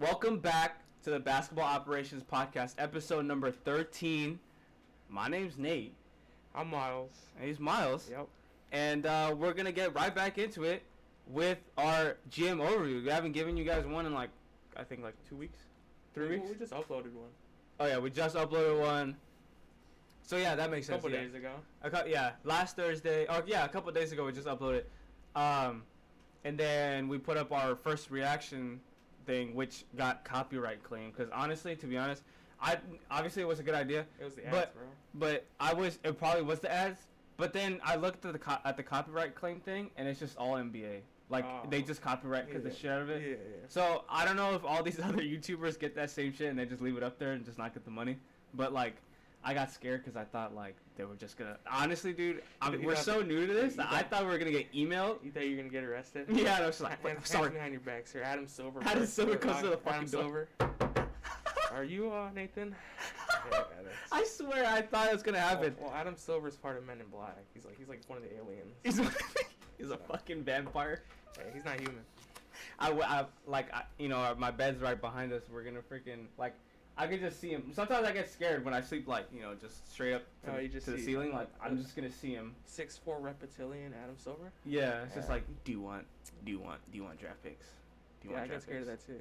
Welcome back to the Basketball Operations Podcast, episode number 13. My name's Nate. I'm Miles. And he's Miles. Yep. And we're going to get right back into it with our GM overview. We haven't given you guys one in I think 2 weeks? 3 weeks? We just uploaded one. Oh, yeah, we just uploaded one. So, yeah, that makes sense. A couple days ago. Last Thursday. A couple days ago we just uploaded. And then we put up our first reaction thing, which got copyright claim. Because honestly, to be honest, obviously it was a good idea. It was the ads, bro. But it probably was the ads. But then I looked at the copyright claim thing, and it's just all NBA. They just copyright because the shit out of it. Yeah. So I don't know if all these other YouTubers get that same shit and they just leave it up there and just not get the money. But I got scared because I thought they were just gonna. Honestly, dude, we're so new to this. I thought we were gonna get emailed. You thought you were gonna get arrested? Yeah, I was like, sorry. Hands behind your back, sir. Adam Silver. Adam Silver comes to the fucking door. Silver. Are you Nathan? I swear, I thought it was gonna happen. Well, Adam Silver's part of Men in Black. He's like one of the aliens. He's a fucking vampire. Hey, he's not human. My bed's right behind us. We're gonna freaking I could just see him. Sometimes I get scared when I sleep, just straight up to the ceiling. I'm just gonna see him. 6'4" reptilian Adam Silver. Yeah, it's just do you want draft picks? I get scared of that too.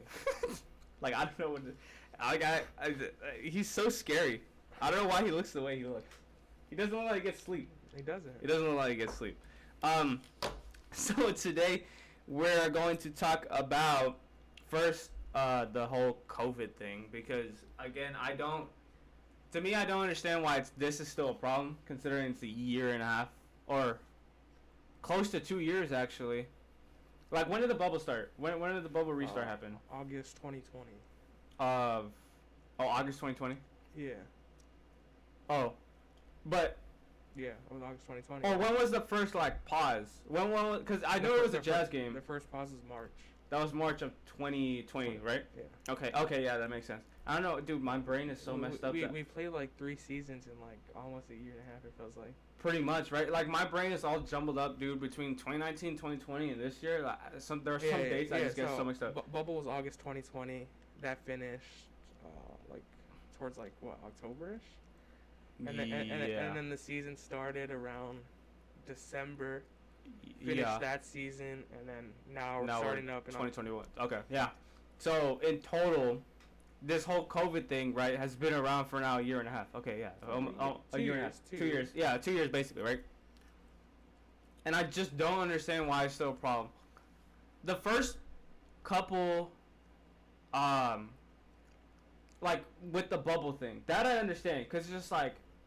I don't know what. He's so scary. I don't know why he looks the way he looks. He doesn't look like he gets sleep. He doesn't. He doesn't look like he gets sleep. So today we're going to talk about first the whole COVID thing, because again I don't understand why this is still a problem, considering it's a year and a half or close to 2 years actually. When did the bubble start? When did the bubble restart happen? August 2020. August 2020? Yeah. Oh. But yeah, it was August 2020. Oh, when was the first pause? When because I know it was a Jazz game. The first pause was March. That was March of 2020, right? Yeah. Okay, yeah, that makes sense. I don't know, dude, my brain is so messed up. We played 3 seasons in almost a year and a half, it feels like. Pretty much, right? My brain is all jumbled up, dude, between 2019, 2020, and this year. There are some dates I just get so mixed up. Bubble was August 2020. That finished, towards October-ish? And then the season started around December. Finished that season, and then now we're starting up in 2021. Okay, yeah. So in total, this whole COVID thing, right, has been around for now a year and a half. Okay, yeah, a year and a half, 2 years. Yeah, 2 years basically, right? And I just don't understand why it's still a problem. The first couple, with the bubble thing, that I understand, because it's just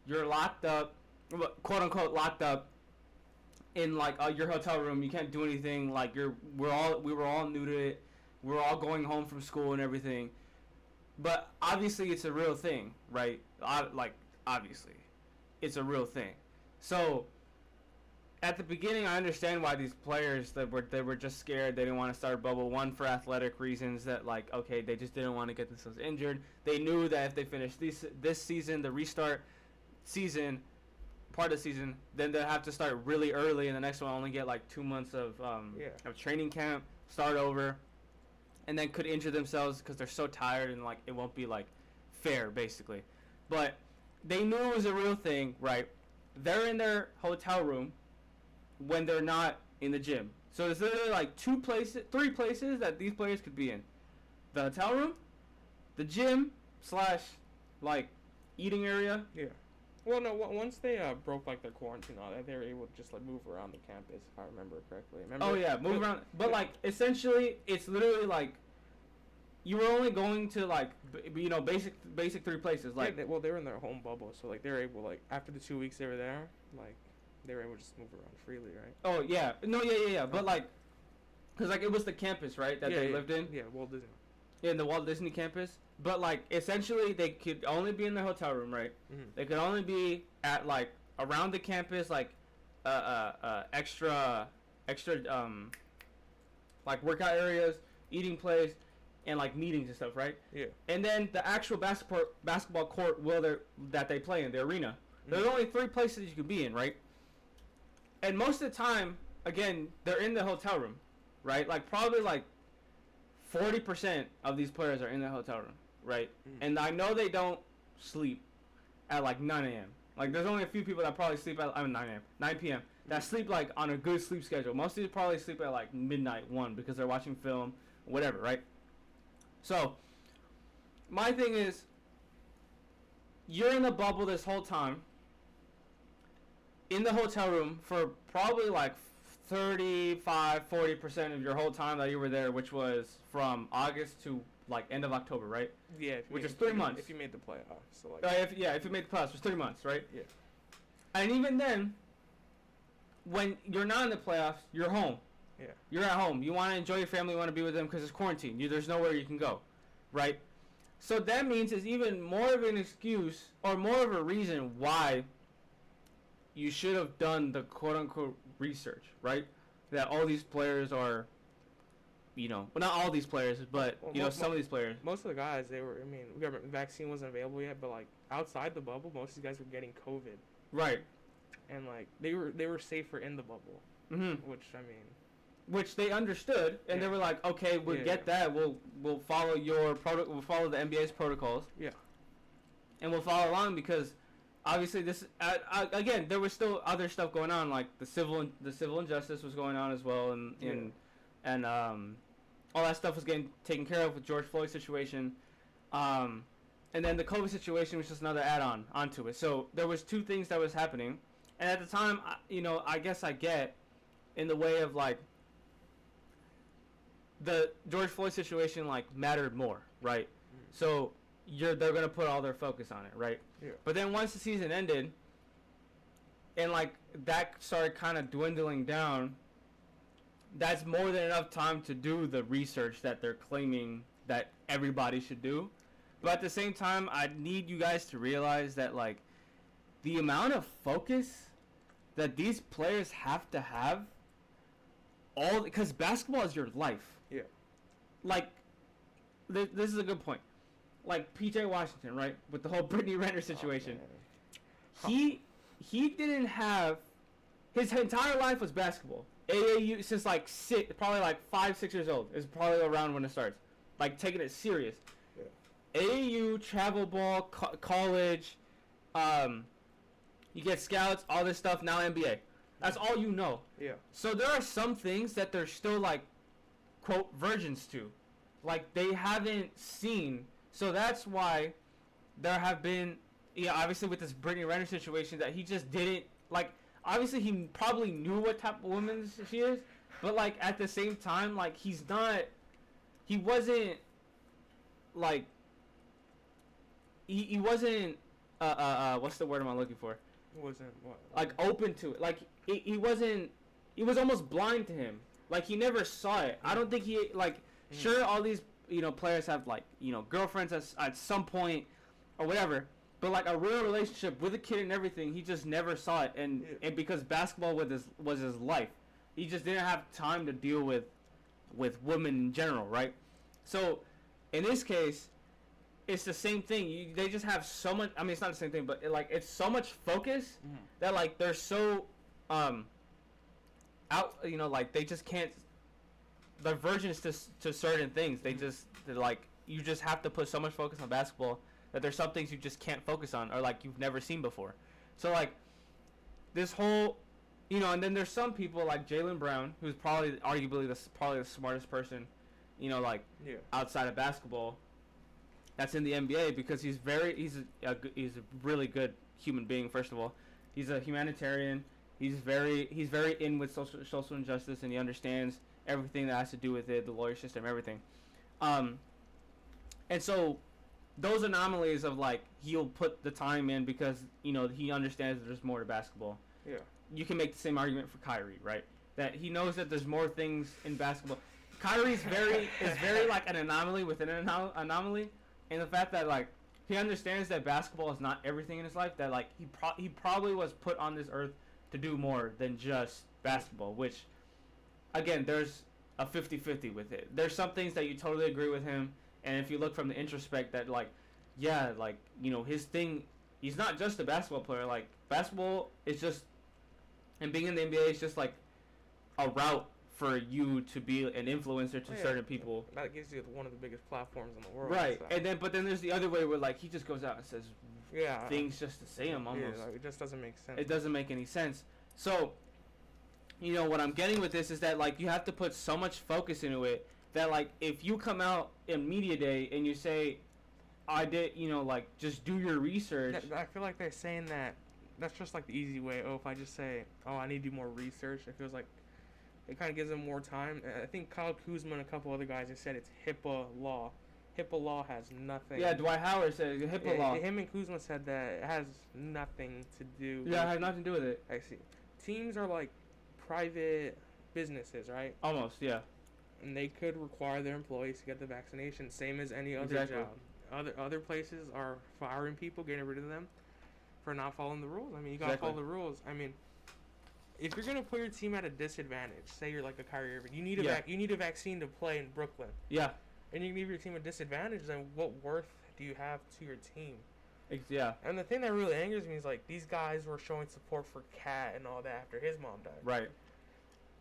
you're locked up, quote unquote locked up in your hotel room. You can't do anything. We were all new to it. We're all going home from school and everything. But obviously it's a real thing, right? Obviously it's a real thing. So at the beginning, I understand why these players they were just scared. They didn't want to start a bubble. One, for athletic reasons, that they just didn't want to get themselves injured. They knew that if they finished this season, the restart season, part of the season, then they'll have to start really early, and the next one only get 2 months of training camp, start over, and then could injure themselves because they're so tired, and it won't be fair basically. But they knew it was a real thing, right? They're in their hotel room when they're not in the gym. So there's literally 3 places that these players could be in: the hotel room, the gym / eating area. Yeah. Well, no. Once they broke their quarantine, all that, they were able to just move around the campus, if I remember correctly. Oh yeah, move around. But essentially, it's literally you were only going to basic 3 places. Well, they were in their home bubble, so they were able after the 2 weeks they were there, they were able to just move around freely, right? Oh yeah, no, yeah. But because it was the campus, right, that they lived in. Yeah, Walt Disney. Yeah, in the Walt Disney campus. But essentially they could only be in their hotel room, right? Mm-hmm. They could only be at around the campus, extra workout areas, eating place, and meetings and stuff, right? Yeah. And then the actual basketball court that they play in, the arena. Mm-hmm. There's only 3 places you could be in, right? And most of the time, again, they're in the hotel room, right? Probably 40% of these players are in the hotel room, right? Mm. And I know they don't sleep at like 9 a.m. Like, there's only a few people that probably sleep at 9 a.m., 9 p.m. that sleep like on a good sleep schedule. Most of these probably sleep at like midnight, 1, because they're watching film, whatever, right? So, my thing is, you're in the bubble this whole time, in the hotel room for probably like 35-40% of your whole time that you were there, which was from August to like end of October, right? Yeah, which is 3 months. If you made the playoffs, so like. If you made the playoffs, it's 3 months, right? Yeah. And even then, when you're not in the playoffs, you're home. Yeah. You're at home. You want to enjoy your family. You want to be with them because it's quarantine. There's nowhere you can go, right? So that means it's even more of an excuse or more of a reason why you should have done the quote-unquote research, right? That all these players are, well, not all these players, but, some of these players. Most of the guys, vaccine wasn't available yet, but, like, outside the bubble, most of these guys were getting COVID. Right. And, like, they were safer in the bubble. Mm-hmm. Which they understood, and they were like, okay, we'll get that. We'll follow we'll follow the NBA's protocols. Yeah. And we'll follow along because obviously this again, there was still other stuff going on, like the civil injustice was going on as well, and all that stuff was getting taken care of with George Floyd's situation. And then the COVID situation was just another add-on onto it. So there was two things that was happening, and at the time, I guess I get in the way of like the George Floyd situation like mattered more, right? So they're gonna put all their focus on it, right? Yeah. But then once the season ended, and like that started kind of dwindling down, that's more than enough time to do the research that they're claiming that everybody should do. But at the same time, I need you guys to realize that like the amount of focus that these players have to have, because basketball is your life. Yeah. Like, this is a good point. Like P.J. Washington, right, with the whole Brittany Renner situation. He didn't have, his entire life was basketball. AAU since like probably like 5-6 years old is probably around when it starts. Like taking it serious. Yeah. AAU, travel ball, college, you get scouts, all this stuff. Now NBA. That's all you know. Yeah. So there are some things that they're still like, quote, virgins to, like they haven't seen. So that's why there have been, obviously with this Brittany Renner situation that he just didn't, like, obviously he probably knew what type of woman she is, but like at the same time, like he wasn't, like, he wasn't, what's the word am I looking for? Wasn't what? Like open to it. Like he wasn't, he was almost blind to him. Like he never saw it. I don't think he, like, sure all these, players have like, girlfriends at some point or whatever, but like a real relationship with a kid and everything, he just never saw it. And because basketball was his life, he just didn't have time to deal with women in general, right? So in this case, it's the same thing. They just have so much. I mean, it's not the same thing, but it's so much focus that like they're so out. Like they just can't. They're virgins to certain things. They're like, you just have to put so much focus on basketball that there's some things you just can't focus on or like you've never seen before. So like this whole, and then there's some people like Jaylen Brown, who's probably arguably the smartest person, outside of basketball. That's in the NBA because he's a really good human being. First of all, he's a humanitarian. He's very in with social injustice, and he understands everything that has to do with it, the lawyer system, everything. And so those anomalies of like he'll put the time in because he understands that there's more to basketball. Yeah. You can make the same argument for Kyrie, right? That he knows that there's more things in basketball. Kyrie's very like an anomaly within an anomaly. And the fact that like he understands that basketball is not everything in his life, that like he probably was put on this earth to do more than just basketball, which again there's a 50-50 with it. There's some things that you totally agree with him, and if you look from the introspect that like his thing, he's not just a basketball player. Like basketball is just, and being in the NBA is just like a route for you to be an influencer to certain people. That gives you one of the biggest platforms in the world. Right, so. But then there's the other way where like he just goes out and says things just to say them almost. Yeah, like, it just doesn't make sense. It doesn't make any sense. So, what I'm getting with this is that like you have to put so much focus into it that like if you come out in media day and you say, I did, like just do your research. I feel like they're saying that that's just like the easy way. Oh, if I just say, I need to do more research, it feels like it kind of gives them more time. I think Kyle Kuzma and a couple other guys have said it's HIPAA law. HIPAA law has nothing. Yeah, Dwight Howard said HIPAA law. Him and Kuzma said that it has nothing to do. Yeah, it has nothing to do with it. I see. Teams are like private businesses, right? Almost, yeah. And they could require their employees to get the vaccination, same as any other job. Other places are firing people, getting rid of them for not following the rules. I mean, you gotta follow the rules. I mean, if you're gonna put your team at a disadvantage, say you're like a Kyrie Irving, you need a vaccine to play in Brooklyn. Yeah. And you leave your team a disadvantage, then what worth do you have to your team? Yeah. And the thing that really angers me is like these guys were showing support for Kat and all that after his mom died. Right.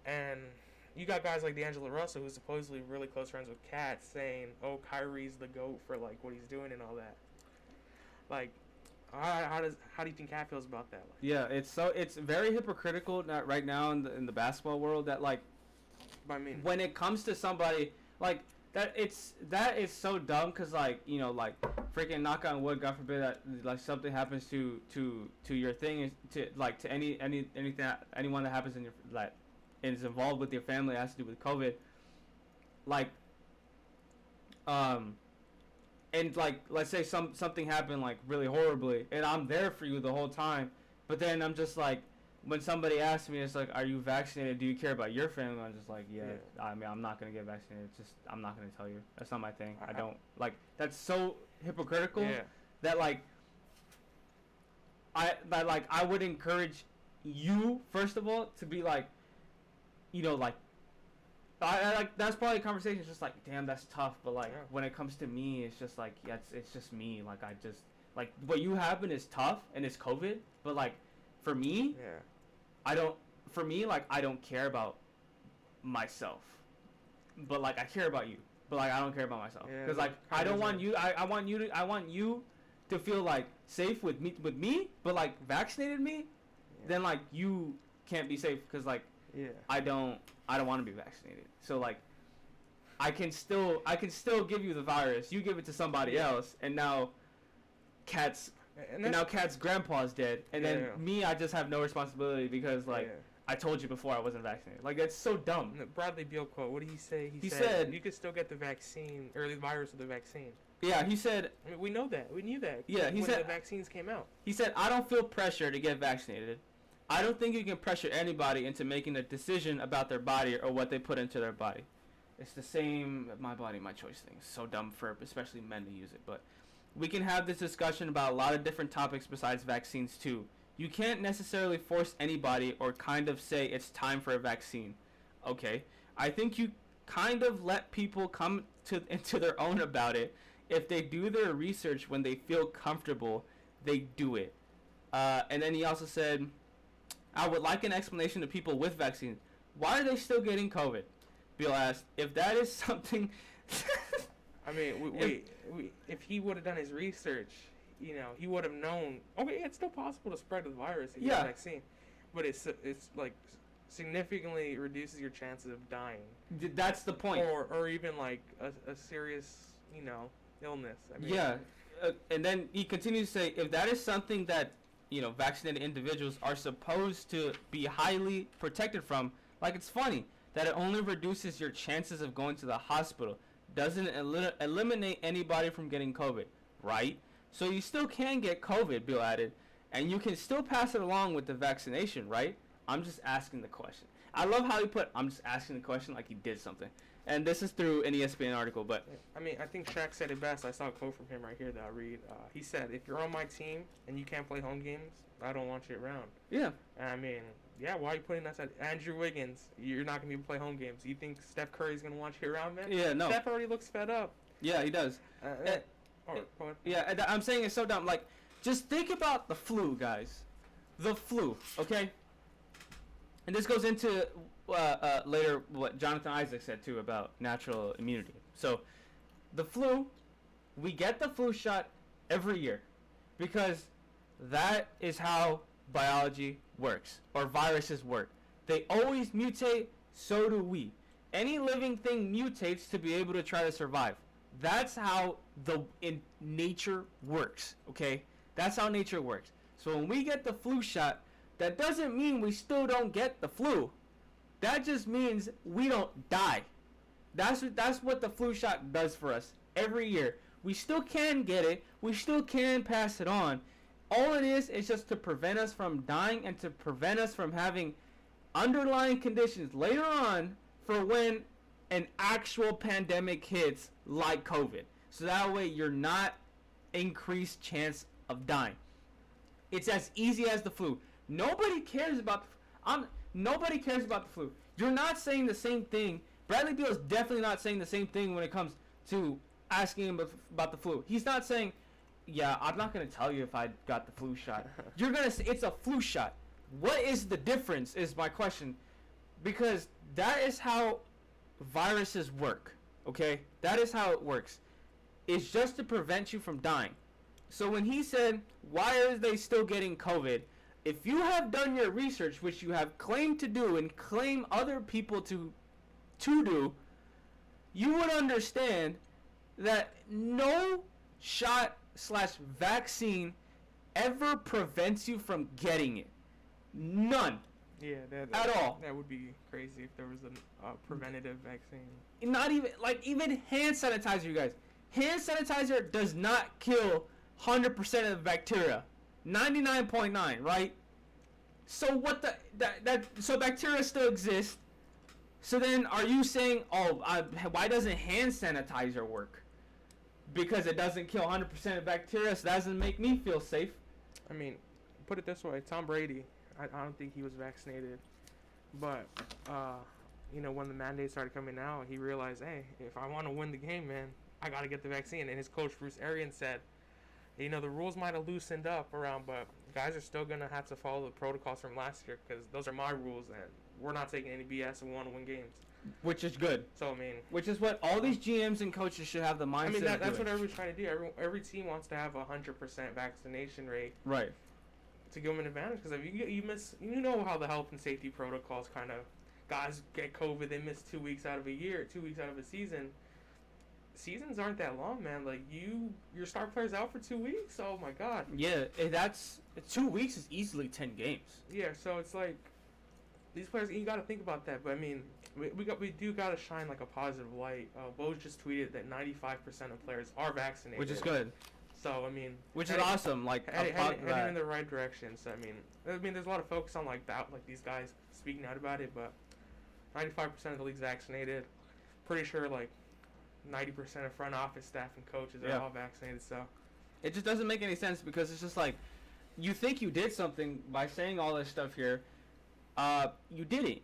And you got guys like D'Angelo Russell, who's supposedly really close friends with Kat, saying, "Oh, Kyrie's the GOAT for like what he's doing and all that." Like, how do you think Kat feels about that? Like, yeah, it's very hypocritical right now in the basketball world that like, I mean, when it comes to somebody like that is so dumb because like like freaking knock on wood, God forbid that like something happens to your thing to anything anyone that happens in your like is involved with your family has to do with COVID, like and like let's say something happened like really horribly and I'm there for you the whole time, but then I'm just like when somebody asks me it's like, are you vaccinated, do you care about your family, I'm just like yeah. I mean I'm not gonna get vaccinated, it's just I'm not gonna tell you, that's not my thing. I don't like, that's so hypocritical that like I would encourage you first of all to be like like I like that's probably a conversation. It's just like, damn, that's tough. But like when it comes to me, it's just like it's just me. Like I just like what you happen is tough and it's COVID. But like for me, I don't. For me, like I don't care about myself. But like I care about you. But like I don't care about myself because like I don't want you. I want you to feel like safe with me. But like vaccinated me, then like you can't be safe because like. Yeah. I don't want to be vaccinated. So like I can still give you the virus. You give it to somebody else and now Kat's grandpa's dead and then me I just have no responsibility because like I told you before I wasn't vaccinated. Like that's so dumb. Bradley Beal quote, what did he say? He said you could still get the vaccine or the virus with the vaccine. Yeah, he said I mean, we know that. We knew that. Yeah, he said when the vaccines came out. He said I don't feel pressure to get vaccinated. I don't think you can pressure anybody into making a decision about their body or what they put into their body. It's the same my body, my choice thing. It's so dumb for especially men to use it. But we can have this discussion about a lot of different topics besides vaccines too. You can't necessarily force anybody or kind of say it's time for a vaccine. Okay. I think you kind of let people come into their own about it. If they do their research when they feel comfortable, they do it. And then he also said, I would like an explanation to people with vaccines. Why are they still getting COVID? Bill asked. If that is something... I mean, if he would have done his research, he would have known, okay, it's still possible to spread the virus if you get a vaccine. But it's like significantly reduces your chances of dying. That's the point. Or even like a serious, illness. I mean, and then he continues to say, if that is something that vaccinated individuals are supposed to be highly protected from. Like, it's funny that it only reduces your chances of going to the hospital. Doesn't eliminate anybody from getting COVID, right? So you still can get COVID, Bill added, and you can still pass it along with the vaccination, right? I'm just asking the question. I love how he put, I'm just asking the question like he did something. And this is through an ESPN article, but... I mean, I think Shaq said it best. I saw a quote from him right here that I'll read. He said, if you're on my team and you can't play home games, I don't want you around. Yeah. And I mean, why are you putting that aside? Andrew Wiggins, you're not going to be able to play home games. You think Steph Curry's going to want you around, man? Yeah, no. Steph already looks fed up. Yeah, he does. I'm saying it's so dumb. Like, just think about the flu, guys. The flu, okay? And this goes into later what Jonathan Isaac said too about natural immunity. So the flu, we get the flu shot every year because that is how biology works, or viruses work. They always mutate, so do we. Any living thing mutates to be able to try to survive. That's how nature works, okay? That's how nature works. So when we get the flu shot, that doesn't mean we still don't get the flu. That just means we don't die. That's what the flu shot does for us every year. We still can get it. We still can pass it on. All it is just to prevent us from dying and to prevent us from having underlying conditions later on for when an actual pandemic hits, like COVID. So that way you're not increased chance of dying. It's as easy as the flu. Nobody cares about nobody cares about the flu. You're not saying the same thing. Bradley Beal is definitely not saying the same thing when it comes to asking him about the flu. He's not saying, yeah, I'm not going to tell you if I got the flu shot. You're going to say it's a flu shot. What is the difference is my question. Because that is how viruses work, okay? That is how it works. It's just to prevent you from dying. So when he said, why are they still getting COVID? If you have done your research, which you have claimed to do and claim other people to do, you would understand that no shot/vaccine ever prevents you from getting it. None. Yeah, at all. That would be crazy if there was a preventative vaccine. Not even even hand sanitizer, you guys. Hand sanitizer does not kill 100% of the bacteria. 99.9, right? So what so bacteria still exist. So then are you saying, why doesn't hand sanitizer work? Because it doesn't kill 100% of bacteria, so that doesn't make me feel safe. I mean, put it this way, Tom Brady, I don't think he was vaccinated. But, when the mandates started coming out, he realized, hey, if I want to win the game, man, I got to get the vaccine. And his coach, Bruce Arians, said, the rules might have loosened up around, but guys are still going to have to follow the protocols from last year because those are my rules, and we're not taking any BS and we want to win games. Which is good. So, which is what all these GMs and coaches should have the mindset of that's what everybody's trying to do. Every team wants to have a 100% vaccination rate. Right. To give them an advantage, because if you miss, how the health and safety protocols kind of, guys get COVID, they miss 2 weeks out of a year, 2 weeks out of a season. Seasons aren't that long, man. Like your star player's out for 2 weeks. Oh my God. Yeah, that's 2 weeks is easily 10 games. Yeah, so it's like these players. You got to think about that. But we do got to shine like a positive light. Bose just tweeted that 95% of players are vaccinated, which is good. So which is awesome. Like heading in the right direction. So there's a lot of focus on like these guys speaking out about it, but 95% of the league's vaccinated. Pretty sure 90% of front office staff and coaches are all vaccinated. So it just doesn't make any sense because it's just like you think you did something by saying all this stuff here. You didn't.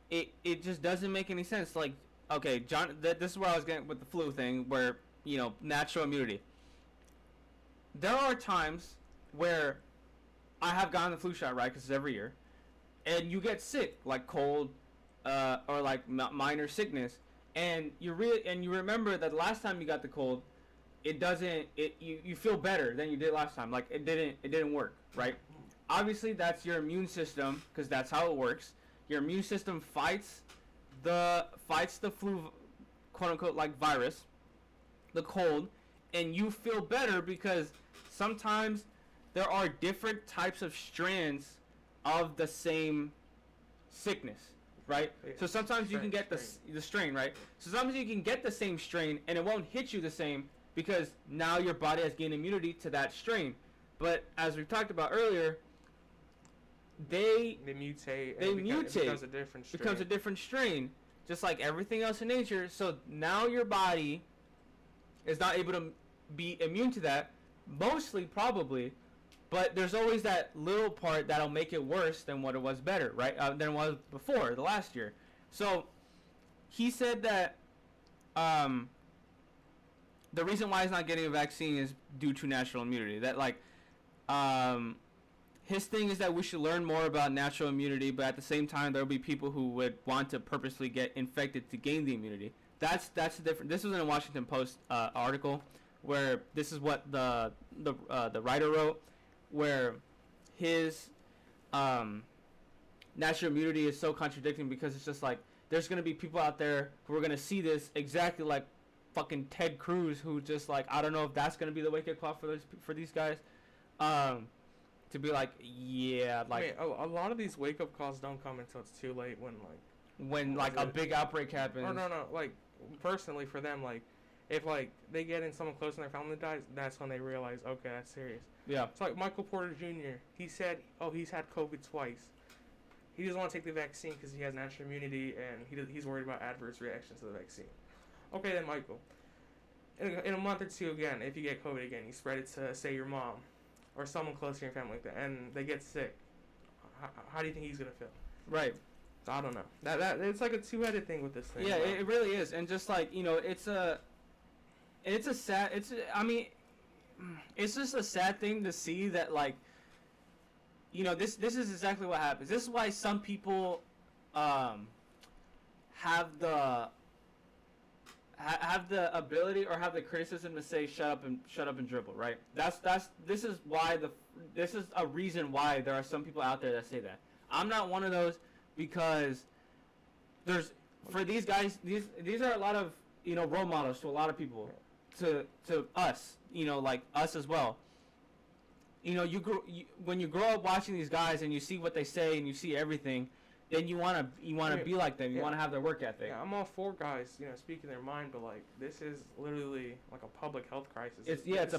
It just doesn't make any sense. Like, okay, John, this is where I was getting with the flu thing, where natural immunity. There are times where I have gotten the flu shot, right? Because it's every year, and you get sick, like cold, or like minor sickness, and you remember that the last time you got the cold, you feel better than you did last time. Like it didn't work, right? Obviously, that's your immune system, because that's how it works. Your immune system fights the flu, quote unquote, like virus, the cold, and you feel better because sometimes there are different types of strands of the same sickness, right? Yeah. So sometimes you can get the strain, right? So sometimes you can get the same strain and it won't hit you the same because now your body has gained immunity to that strain. But as we talked about earlier, they mutate. It becomes a different strain, just like everything else in nature. So now your body is not able to be immune to that, mostly probably, but there's always that little part that'll make it worse than what it was better, right? Than it was before the last year. So he said that the reason why he's not getting a vaccine is due to natural immunity. That his thing is that we should learn more about natural immunity, but at the same time, there will be people who would want to purposely get infected to gain the immunity. That's the different. This was in a Washington Post article where this is what the writer wrote, where his natural immunity is so contradicting because it's just like there's gonna be people out there who are gonna see this exactly like fucking Ted Cruz, who just like, I don't know if that's gonna be the wake up call for these guys, to be like, yeah, like I mean, a lot of these wake up calls don't come until it's too late when a big outbreak happens. Or no, like personally for them, like if like they get in someone close and their family dies, that's when they realize, okay, that's serious. Yeah. It's like Michael Porter Jr. He said, he's had COVID twice. He doesn't want to take the vaccine because he has natural immunity and he's worried about adverse reactions to the vaccine. Okay, then Michael, in a month or two again, if you get COVID again, you spread it to, say, your mom or someone close to your family like that, and they get sick. How do you think he's gonna feel? Right. So I don't know. That it's like a two-headed thing with this thing. Yeah, it really is, and just like, you know, it's just a sad thing to see that, like, you know, this is exactly what happens. This is why some people have the ability or have the criticism to say shut up and dribble, right? This is a reason why there are some people out there that say that. I'm not one of those, because for these guys, these are a lot of, you know, role models to a lot of people, to us, you know, like us as well. You know, when you grow up watching these guys and you see what they say and you see everything, then you wanna be like them. You wanna have their work ethic. Yeah, I'm all for guys, you know, speaking their mind, but like this is literally like a public health crisis. It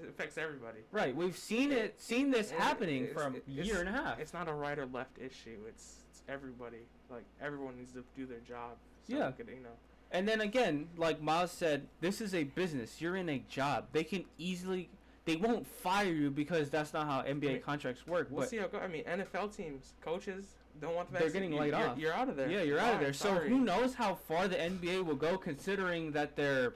affects everybody. Right. We've seen this happening for a year and a half. It's not a right or left issue. It's everybody. Like everyone needs to do their job. So yeah. You know. And then again, like Miles said, this is a business. You're in a job. They won't fire you because that's not how NBA contracts work. We'll see how it goes. I mean, NFL teams, coaches don't want the vaccine. They're getting laid off. You're out of there. Yeah, you're out of there. So who knows how far the NBA will go, considering that their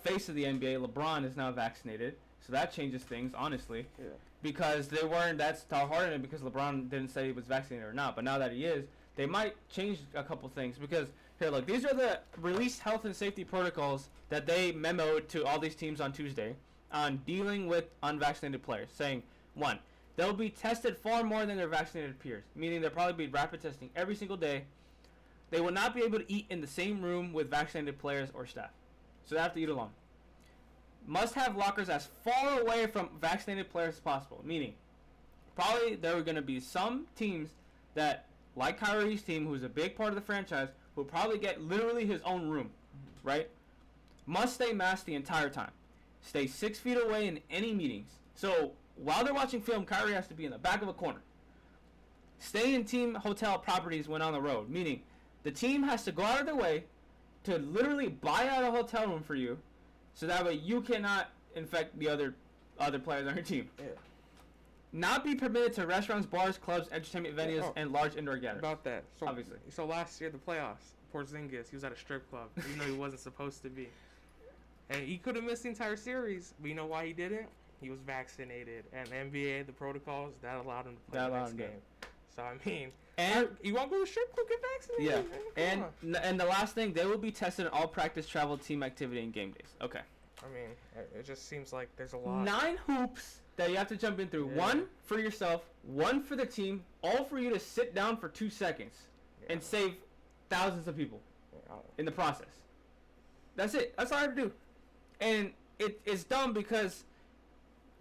face of the NBA, LeBron, is now vaccinated. So that changes things, honestly. Yeah. Because they weren't. That's how hard it is, because LeBron didn't say he was vaccinated or not. But now that he is, they might change a couple things, because here, look, these are the released health and safety protocols that they memoed to all these teams on Tuesday on dealing with unvaccinated players, saying, 1, they'll be tested far more than their vaccinated peers, meaning they'll probably be rapid testing every single day. They will not be able to eat in the same room with vaccinated players or staff, so they have to eat alone. Must have lockers as far away from vaccinated players as possible, meaning probably there are going to be some teams that, like Kyrie's team, who's a big part of the franchise, will probably get literally his own room, right? Must stay masked the entire time. Stay 6 feet away in any meetings. So while they're watching film, Kyrie has to be in the back of a corner. Stay in team hotel properties when on the road, meaning the team has to go out of their way to literally buy out a hotel room for you, so that way you cannot infect the other players on your team. Yeah. Not be permitted to restaurants, bars, clubs, entertainment venues, and large indoor gatherings. About that. So, obviously. So last year, the playoffs, Porzingis, he was at a strip club, even though he wasn't supposed to be. And he could have missed the entire series, but you know why he didn't? He was vaccinated. And NBA, the protocols, that allowed him to play the next game. So, I mean, and you want to go to a strip club, get vaccinated. Yeah. And the last thing, they will be tested in all practice, travel, team activity, and game days. Okay. I mean, it just seems like there's a lot. 9 hoops that you have to jump in through. Yeah. 1 for yourself, 1 for the team, all for you to sit down for 2 seconds and save thousands of people in the process. That's it. That's all I have to do. And it's dumb because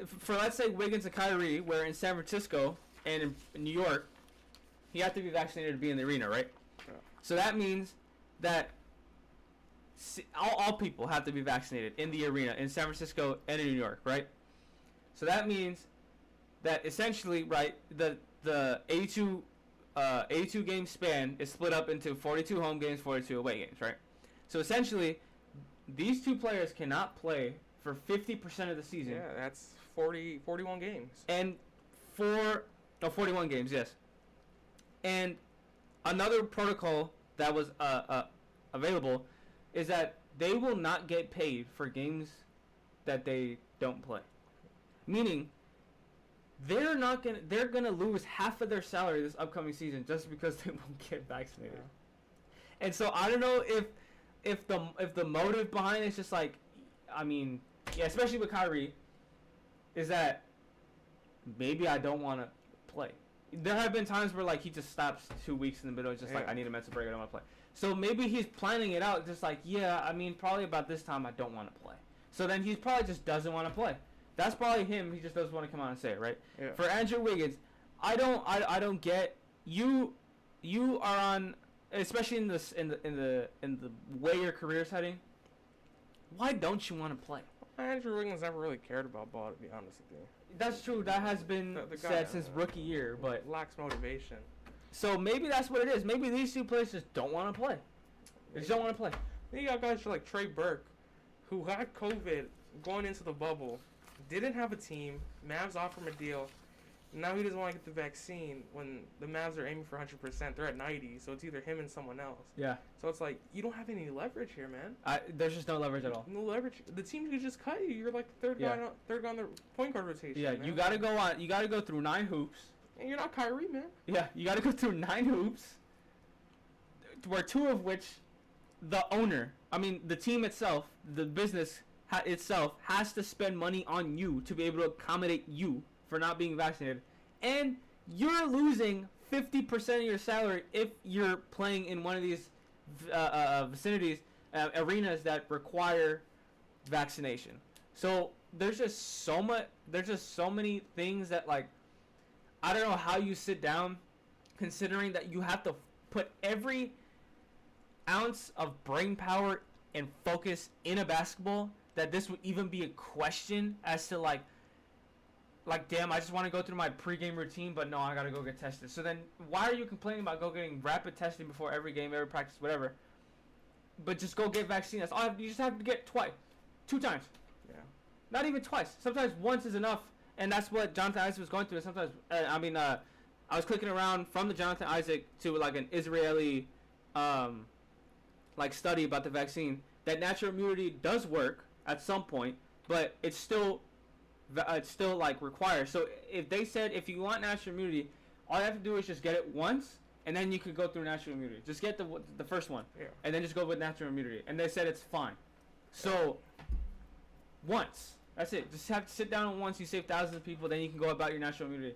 for, let's say, Wiggins and Kyrie, where in San Francisco and in New York, you have to be vaccinated to be in the arena, right? Yeah. So that means that all people have to be vaccinated in the arena in San Francisco and in New York, right? So that means that essentially, right, the 82 game span is split up into 42 home games, 42 away games, right? So essentially, these 2 players cannot play for 50% of the season. Yeah, that's 41 games. And 41 games, yes. And another protocol that was available is that they will not get paid for games that they don't play. Meaning, they're gonna lose half of their salary this upcoming season just because they won't get vaccinated. Yeah. And so I don't know if the motive behind it is just like, I mean, yeah, especially with Kyrie, is that maybe I don't want to play. There have been times where like he just stops 2 weeks in the middle, just like I need a mental break, I don't want to play. So maybe he's planning it out, just like, yeah, I mean, probably about this time I don't want to play. So then he probably just doesn't want to play. That's probably him. He just doesn't want to come out and say it, right? Yeah. For Andrew Wiggins, I don't get you. You are on, especially in the way your career's heading. Why don't you want to play? Andrew Wiggins never really cared about ball, to be honest with you. That's true. That has been said since rookie year, but lacks motivation. So maybe that's what it is. Maybe these two players just don't want to play. They just don't want to play. Then you got guys like Trey Burke, who had COVID going into the bubble, didn't have a team. Mavs offered him a deal. Now he doesn't want to get the vaccine when the Mavs are aiming for 100%. They're at 90, so it's either him and someone else. Yeah. So it's like, you don't have any leverage here, man. There's just no leverage at all. No leverage. The team could just cut you. You're like the third guy on the point guard rotation. Yeah, man. You gotta go through 9 hoops. And you're not Kyrie, man. Yeah, you gotta go through 9 hoops, where 2 of which the owner, I mean the team itself, the business itself has to spend money on you to be able to accommodate you for not being vaccinated, and you're losing 50% of your salary if you're playing in one of these vicinities, arenas that require vaccination. So there's just so many things that, like, I don't know how you sit down, considering that you have to put every ounce of brain power and focus in a basketball, that this would even be a question as to like damn, I just want to go through my pregame routine, but no, I gotta go get tested. So then why are you complaining about getting rapid testing before every game, every practice, whatever? But just go get vaccine. That's all. You just have to get 2 times. Yeah. Not even twice. Sometimes once is enough, and that's what Jonathan Isaac was going through. Sometimes I was clicking around from the Jonathan Isaac to like an Israeli like study about the vaccine, that natural immunity does work at some point, but it's still like required. So if they said if you want natural immunity, all you have to do is just get it once, and then you could go through natural immunity. Just get the first one, and then just go with natural immunity. And they said it's fine. So once, that's it. Just have to sit down once. You save thousands of people. Then you can go about your natural immunity,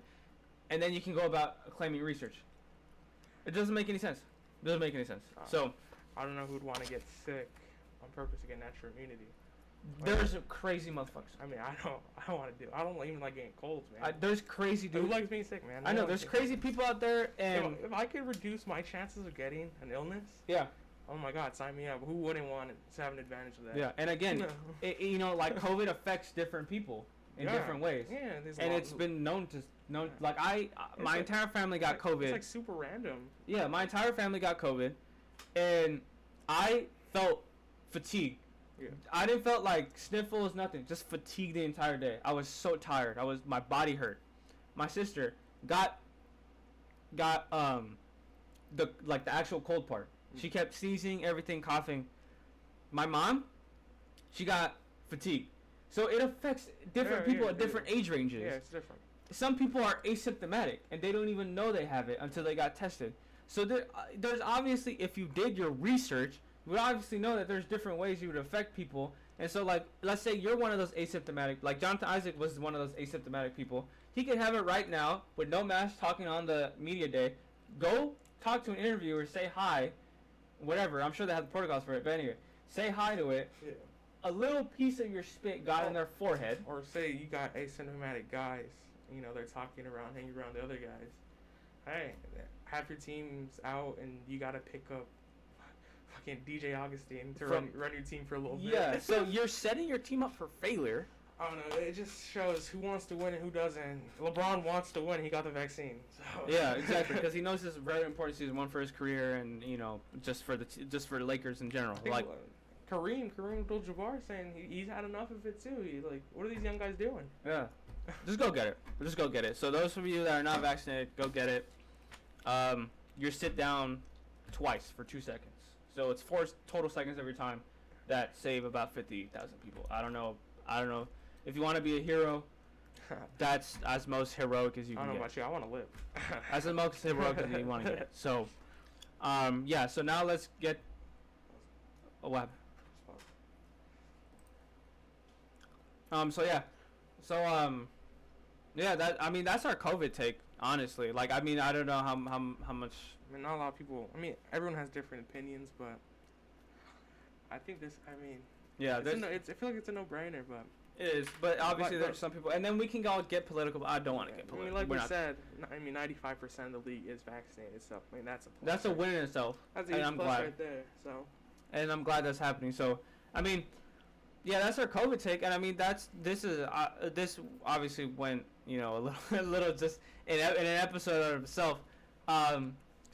and then you can go about claiming research. It doesn't make any sense. It doesn't make any sense. So I don't know who'd want to get sick on purpose to get natural immunity. There's crazy motherfuckers. I mean, I don't want to do. I don't even like getting colds, man. There's crazy dudes. Who likes being sick, man? I know. There's crazy people out there, and if I could reduce my chances of getting an illness, yeah. Oh my God, sign me up. Who wouldn't want to have an advantage of that? Yeah, and again, like COVID affects different people in different ways. Yeah, and it's been known. Like my entire family got COVID. It's like super random. Yeah, my entire family got COVID, and I felt fatigued. Yeah. I didn't felt like sniffles, nothing. Just fatigued the entire day. I was so tired. My body hurt. My sister got the actual cold part. She kept sneezing, everything, coughing. My mom, she got fatigue. So it affects different people at different age ranges. Yeah, it's different. Some people are asymptomatic and they don't even know they have it until they got tested. So there's obviously, if you did your research, you would obviously know that there's different ways you would affect people. And so, like, let's say you're one of those asymptomatic, like Jonathan Isaac was one of those asymptomatic people. He could have it right now with no mask, talking on the media day. Go talk to an interviewer, say hi, whatever. I'm sure they have the protocols for it, but anyway, say hi to it. Yeah. A little piece of your spit got in their forehead. Or say you got asymptomatic guys, they're talking around, hanging around the other guys. Hey, half your team's out and you got to pick up fucking DJ Augustine to run your team for a little bit. Yeah, so you're setting your team up for failure. I don't know. It just shows who wants to win and who doesn't. LeBron wants to win. He got the vaccine. So. Yeah, exactly. Because he knows this is very important season, one for his career, and just for the Lakers in general. Like Kareem Abdul-Jabbar saying he's had enough of it too. He's like, what are these young guys doing? Yeah, just go get it. Just go get it. So those of you that are not vaccinated, go get it. You sit down twice for 2 seconds. So it's 4 total seconds every time that save about 50,000 people. I don't know if you want to be a hero, That's as most heroic as you I can don't know get. about you. I want to live. That's the most heroic as you want to get. So, yeah. So now let's get. Oh, what happened? So yeah. So yeah. That I mean that's our COVID take. Honestly, like I mean I don't know how much. I mean, not a lot of people. I mean, everyone has different opinions, but I think this. I mean, Yeah. I feel like it's a no-brainer, but. It is, but obviously there's some people, and then we can all get political. But I don't want to get I political. mean, like we said, I mean, 95% of the league is vaccinated, so I mean that's a plus. That's a win in itself. That's a huge plus right there. So. And I'm glad that's happening. So, I mean, yeah, that's our COVID take, and I mean this obviously went a little just in an episode of itself.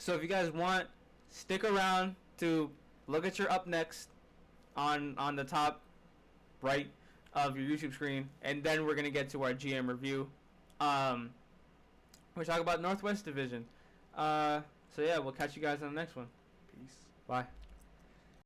So if you guys want, stick around to look at your up next on the top right of your YouTube screen, and then we're gonna get to our GM review. We're talking about Northwest Division. So yeah, we'll catch you guys on the next one. Peace. Bye.